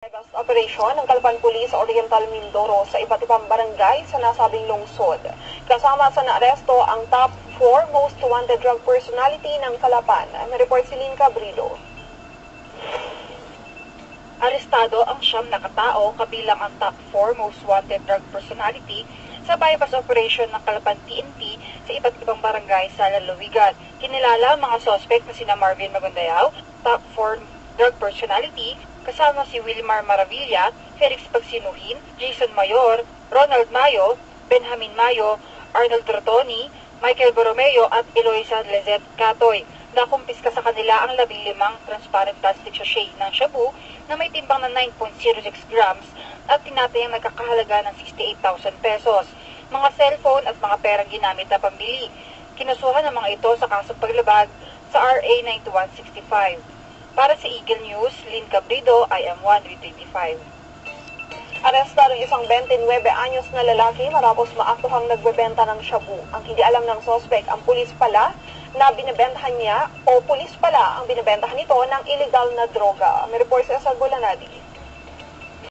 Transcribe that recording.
Bust operasyon ng Calpan Police Oriental Mindoro sa iba't ibang barangay sa nasabing lungsod. Kasama sa naaresto ang top 4 most wanted drug personality ng Calapan. May report si Lynn Cabrido. Arestado ang 9 na katao kabilang ang top 4 most wanted drug personality sa bypass operation ng Calapan PNP sa iba't ibang barangay sa lalawigan. Kinilala ang mga sospek na sina Marvin Magundayaw, top 4 drug personality, kasama si Wilmar Maravilla, Felix Pagsinuhin, Jason Mayor, Ronald Mayo, Benjamin Mayo, Arnold Rotoni, Michael Borromeo at Eloisa Lizette Catoy. Nakumpiska sa kanila ang 15 transparent plastic sachet ng shabu na may timbang na 9.06 grams at tinatayang nagkakahalaga ng 68,000 pesos. Mga cellphone at mga perang ginamit na pambili. Kinasuhan ng mga ito sa kasong paglabag sa RA 9165. Para sa Eagle News, Lynn Cabrido, IM1 325. Arestado ang isang 29 anyos na lalaki matapos maaktuhang nagbebenta ng shabu. Ang hindi alam ng sospek, ang pulis pala na binibentahan niya o pulis pala ang binibentahan nito ng illegal na droga. May report sa Esal Bulanadi.